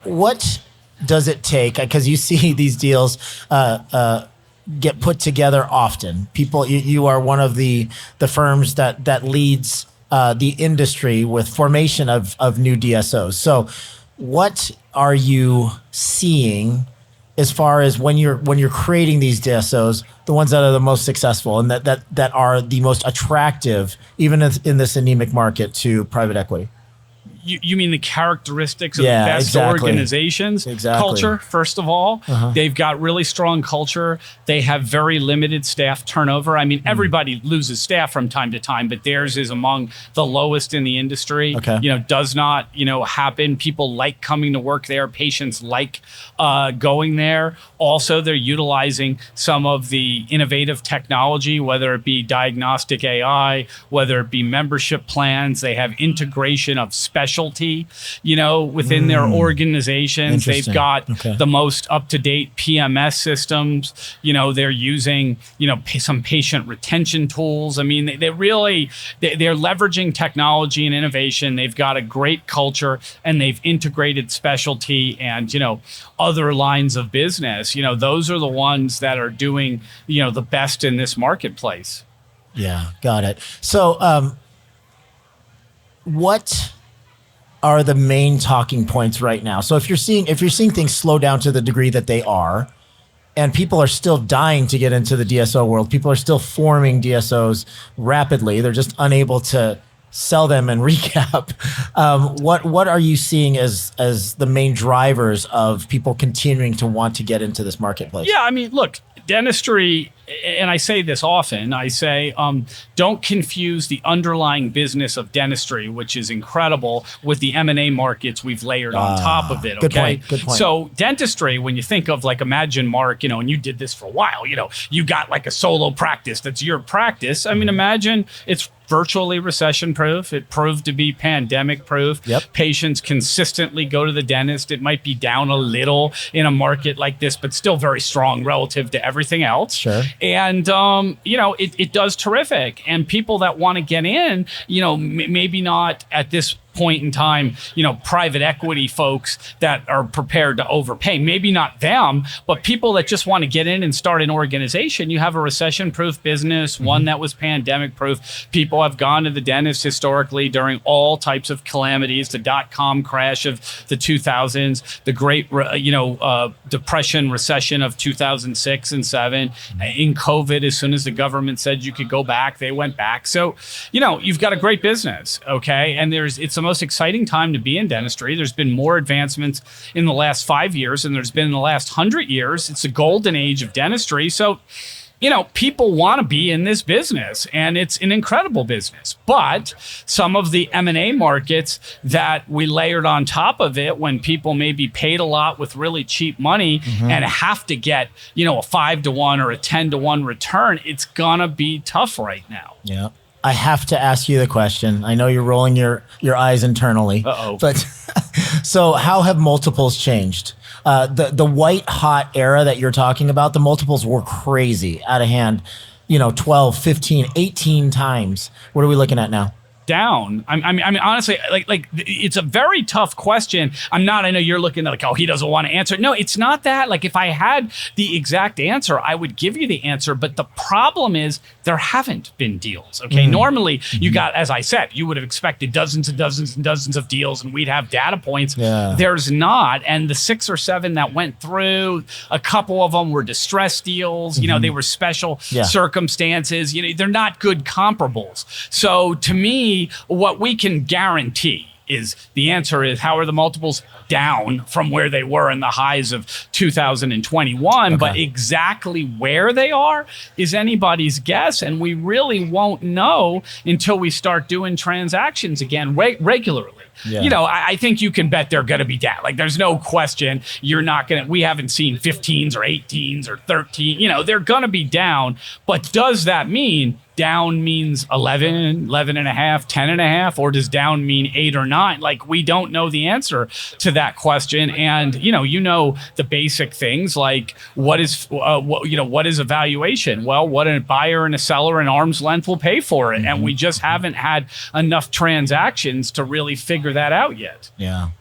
what does it take? Because you see these deals get put together often. You are one of the firms that leads the industry with formation of new DSOs. So what are you seeing as far as when you're creating these DSOs, the ones that are the most successful and that are the most attractive, even in this anemic market, to private equity? You mean the characteristics of the best organizations? Exactly. Culture, first of all. They've got really strong culture. They have very limited staff turnover. I mean, everybody loses staff from time to time, but theirs is among the lowest in the industry. Okay. Does not, happen. People like coming to work there. Patients like going there. Also, they're utilizing some of the innovative technology, whether it be diagnostic AI, whether it be membership plans. They have integration of specialty, within their organizations. They've got the most up-to-date PMS systems. They're using, some patient retention tools. I mean, they're leveraging technology and innovation. They've got a great culture, and they've integrated specialty and, other lines of business. Those are the ones that are doing, the best in this marketplace. Yeah, got it. So, what are the main talking points right now? So if you're seeing things slow down to the degree that they are, and people are still dying to get into the DSO world, people are still forming DSOs rapidly. They're just unable to sell them and recap. What are you seeing as the main drivers of people continuing to want to get into this marketplace? Yeah, I mean, look, dentistry, and I say this often, I say, don't confuse the underlying business of dentistry, which is incredible, with the M&A markets we've layered on top of it, okay? Good point. So dentistry, when you think of imagine, Mark, and you did this for a while, you got a solo practice that's your practice. I mean, imagine it's virtually recession-proof. It proved to be pandemic-proof. Yep. Patients consistently go to the dentist. It might be down a little in a market like this, but still very strong relative to everything else. Sure. And, it does terrific. And people that want to get in, maybe not at this point in time, private equity folks that are prepared to overpay, maybe not them, but people that just want to get in and start an organization. You have a recession-proof business, one that was pandemic-proof. People have gone to the dentist historically during all types of calamities, the dot-com crash of the 2000s, the great, depression, recession of 2006 and 7, in COVID, as soon as the government said you could go back, they went back. So, you've got a great business, okay? And it's the most exciting time to be in dentistry. There's been more advancements in the last 5 years than there's been in the last 100 years. It's a golden age of dentistry. So, people want to be in this business, and it's an incredible business. But some of the M&A markets that we layered on top of it, when people maybe paid a lot with really cheap money and have to get, a 5-to-1 or a 10-to-1 return, it's gonna be tough right now. Yeah. I have to ask you the question. I know you're rolling your eyes internally. But so how have multiples changed? The white hot era that you're talking about, the multiples were crazy, out of hand, 12, 15, 18 times. What are we looking at now? Down. I mean, honestly, it's a very tough question. I know you're looking at he doesn't want to answer. No, it's not that. If I had the exact answer, I would give you the answer. But the problem is there haven't been deals. Okay. Normally you got, as I said, you would have expected dozens and dozens and dozens of deals, and we'd have data points. Yeah. There's not. And the 6 or 7 that went through, a couple of them were distressed deals. They were special circumstances. They're not good comparables. So to me, what we can guarantee is the answer is, how are the multiples down from where they were in the highs of 2021? Okay. But exactly where they are is anybody's guess. And we really won't know until we start doing transactions again regularly. Yeah. I think you can bet they're going to be down. There's no question. We haven't seen 15s or 18s or 13. They're going to be down. But does that mean down means 11, 11 and a half, 10 and a half, or does down mean 8 or 9? We don't know the answer to that question. And, the basic things what is a valuation? Well, what a buyer and a seller in arm's length will pay for it. And we just haven't had enough transactions to really figure that out yet. Yeah.